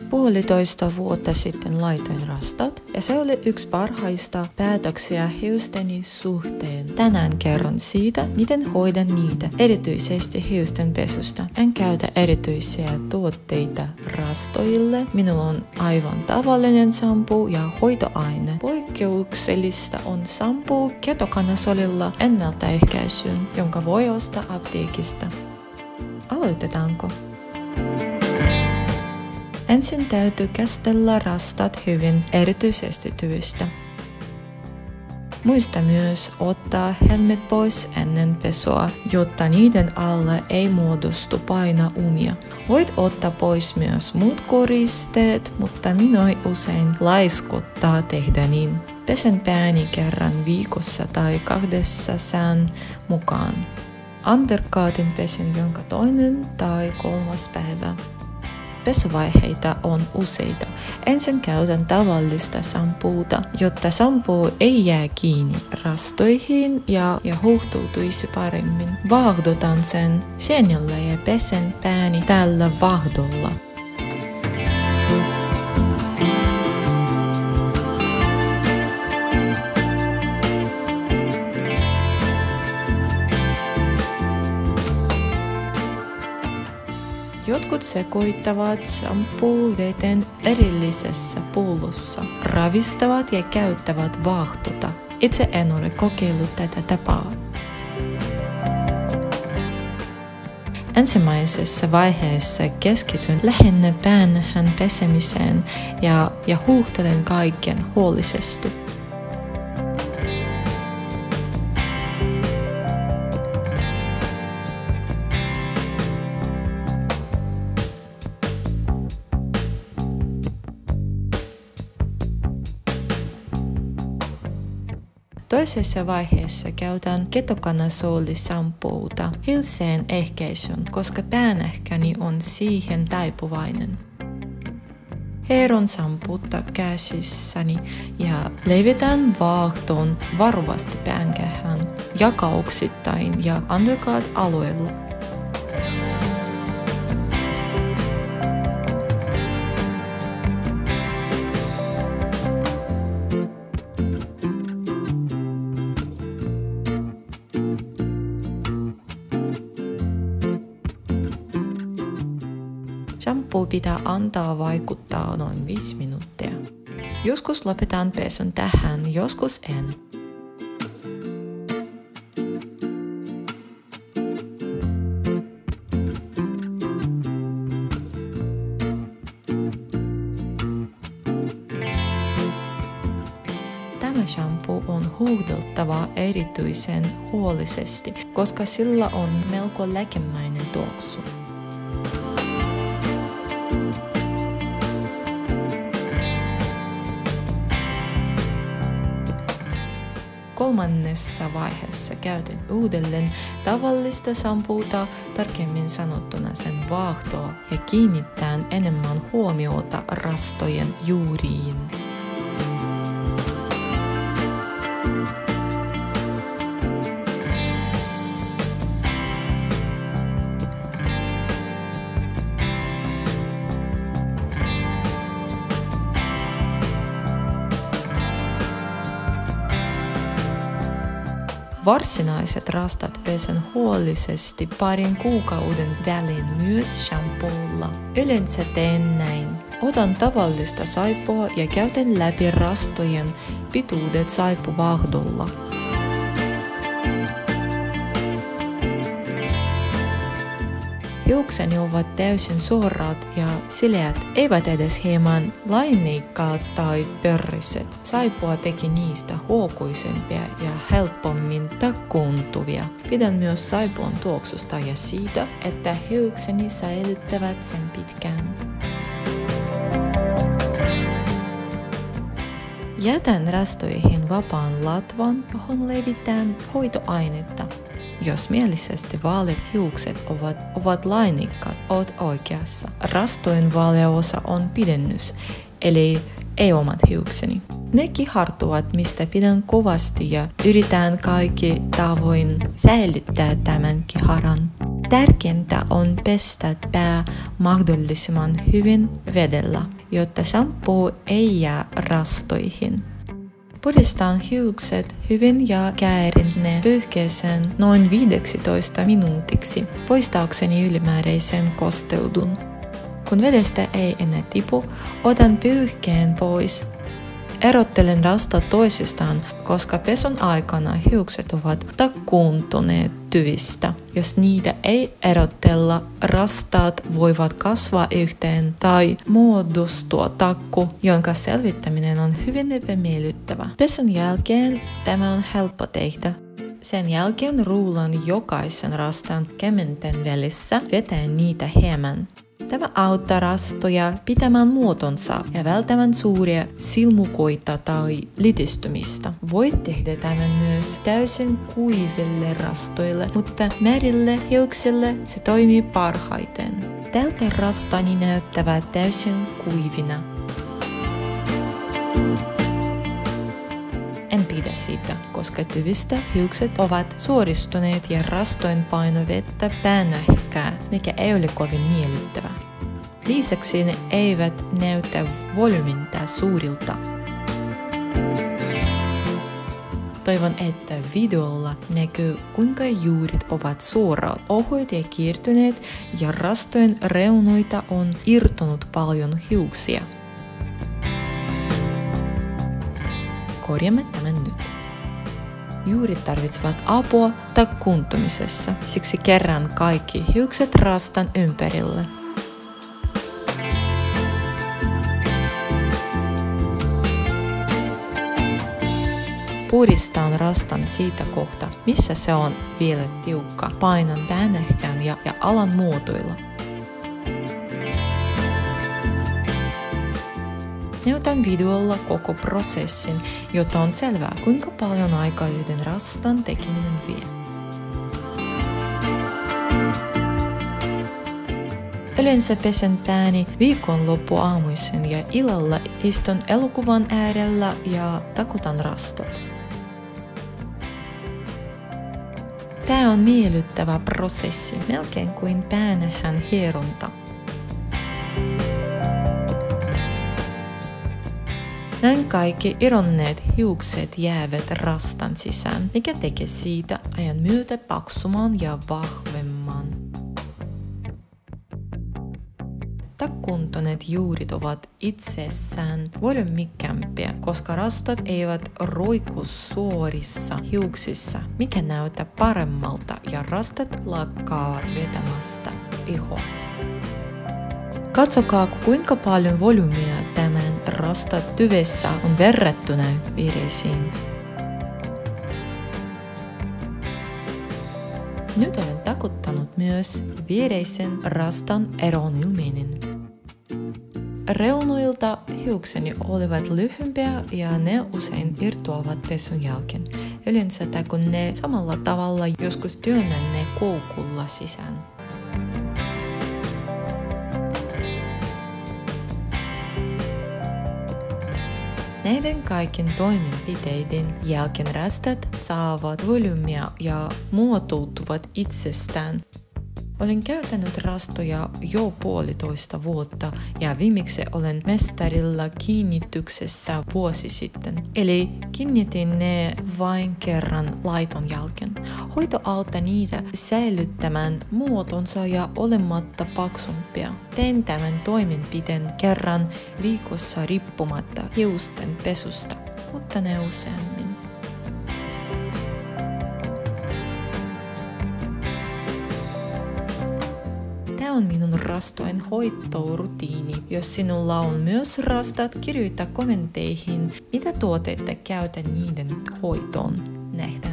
1,5 vuotta sitten laitoin rastat ja se oli yksi parhaista päätöksiä hiusteni suhteen. Tänään kerron siitä, miten hoidan niitä, erityisesti hiusten pesusta. En käytä erityisiä tuotteita rastoille. Minulla on aivan tavallinen shampoo ja hoitoaine. Poikkeuksellista on shampoo ketokanasolilla ennaltaehkäisyyn, jonka voi ostaa apteekista. Aloitetaanko? Ensin täytyy käsitellä rastat hyvin, erityisesti tyvistä. Muista myös ottaa helmet pois ennen pesua, jotta niiden alle ei muodostu painaumia. Voit ottaa pois myös muut koristeet, mutta minua usein laiskottaa tehdä niin. Pesen pääni kerran viikossa tai 2 sään mukaan. Undercutin pesen jonka 2. tai 3. päivä. Pesuvaiheita on useita. Ensin käytän tavallista shampoota, jotta shampoo ei jää kiinni rastoihin ja huuhtoutuisi paremmin. Vaahdotan sen seinällä ja pesen pääni tällä vaahdolla. Jotkut sekoittavat shampoo-veden erillisessä pullossa, ravistavat ja käyttävät vaahtota. Itse en ole kokeillut tätä tapaa. Ensimmäisessä vaiheessa keskityn lähinnä päähän pesemiseen ja huuhtelen kaiken huolellisesti. Toisessa vaiheessa käytän ketokanasoli-shampoota hilseen ehkäisyyn, koska päänähkäni on siihen taipuvainen. Hieron shampoota käsissäni ja levitän vaahtoon varovasti päänkehään jakauksittain ja undercut-alueella. Shampoo pitää antaa vaikuttaa noin 5 minuuttia. Joskus lopetan pesun tähän, joskus en. Tämä shampoo on huuhdeltava erityisen huolellisesti, koska sillä on melko lääkemäinen tuoksu. Kolmannessa vaiheessa käytän uudelleen tavallista shampoota, tarkemmin sanottuna sen vaahtoa, ja kiinnitän enemmän huomiota rastojen juuriin. Varsinaiset rastat pesen huolellisesti 2 kuukauden välein myös shampoolla. Yleensä teen näin. Otan tavallista saippua ja käytän läpi rastojen pituudet saippuvaahdolla. Hiukseni ovat täysin suorat ja sileät, eivät edes hieman laineikkaat tai pörriset. Saippua teki niistä huokoisempia ja helpommin takuuntuvia. Pidän myös saippuan tuoksusta ja siitä, että hiukseni säilyttävät sen pitkään. Jätän rastoihin vapaan latvan, johon levitän hoitoainetta. Jos mielisesti vaaleat hiukset ovat lainikkaat, oot oikeassa. Rastojen vaalea osa on pidennys, eli ei omat hiukseni. Ne kihartuvat, mistä pidän kovasti ja yritän kaikki tavoin säilyttää tämän kiharan. Tärkeintä on pestä pää mahdollisimman hyvin vedellä, jotta shampoo ei jää rastoihin. Pudistan hiukset hyvin ja käärin ne pyyhkeeseen noin 15 minuutiksi poistaakseni ylimääräisen kosteudun. Kun vedestä ei enää tipu, otan pyyhkeen pois. Erottelen rastat toisistaan, koska pesun aikana hiukset ovat takkuuntuneet tyvistä. Jos niitä ei erottella, rastaat voivat kasvaa yhteen tai muodostua takku, jonka selvittäminen on hyvin epämiellyttävä. Pesun jälkeen tämä on helppo tehdä. Sen jälkeen ruulan jokaisen rastan kämmenten välissä vetäen niitä hieman. Tämä auttaa rastoja pitämään muotonsa ja välttämään suuria silmukoita tai litistymistä. Voit tehdä tämän myös täysin kuiville rastoille, mutta märille hiuksille se toimii parhaiten. Tältä rastani näyttävät täysin kuivina. En pidä siitä, koska tyvistä hiukset ovat suoristuneet ja rastoin paino vettä päänähkää, mikä ei ole kovin miellyttävä. Lisäksi ne eivät näytä volyymiltaan suurilta. Toivon, että videolla näkyy, kuinka juurit ovat suorat, ohuet ja kiertyneet ja rastojen reunoita on irtonut paljon hiuksia. Korjaamme tämän nyt. Juurit tarvitsevat apua takkuuntumisessa, siksi kerään kaikki hiukset rastan ympärille. Pudistan rastan siitä kohta, missä se on vielä tiukka. Painan päänähkään ja alan muotoilla. Näytän videolla koko prosessin, jotta on selvää, kuinka paljon aikaa yhden rastan tekeminen vie. Yleensä pesen pääni viikonloppuaamuisin ja illalla istun elokuvan äärellä ja takutan rastat. Tämä on miellyttävä prosessi, melkein kuin päänähän hieronta. Näin kaikki ironneet hiukset jäävät rastan sisään, mikä tekee siitä ajan myötä paksumman ja vahvemman. Takkuuntuneet juurit ovat itsessään volyymikämpiä, koska rastat eivät roiku suorissa hiuksissa, mikä näyttää paremmalta ja rastat lakkaavat vetämästä ihoa. Katsokaa, kuinka paljon volyymia tämän rastat tyvessä on verrattuna viereisiin. Nyt olen takuttanut myös viereisen rastan eronilmeinen. Reunoilta hiukseni olivat lyhyempiä ja ne usein irtoavat pesun jälkeen. Yleensä takun ne samalla tavalla, joskus työnnän ne koukulla sisään. Näiden kaikkien toimenpiteiden jälkeen rastat saavat volyymia ja muotoutuvat itsestään. Olen käyttänyt rastoja jo 1,5 vuotta ja viimeksi olen mestarilla kiinnityksessä vuosi sitten. Eli kiinnitin ne vain kerran laiton jälkeen. Hoito auttaa niitä säilyttämään muotonsa ja olematta paksumpia. Teen tämän toimenpiteen kerran viikossa riippumatta hiusten pesusta, mutta ne useammin. Tämä on minun rastojen hoitorutiini. Jos sinulla on myös rastat, kirjoita kommentteihin, mitä tuotteita käytän niiden hoitoon. Nähdään.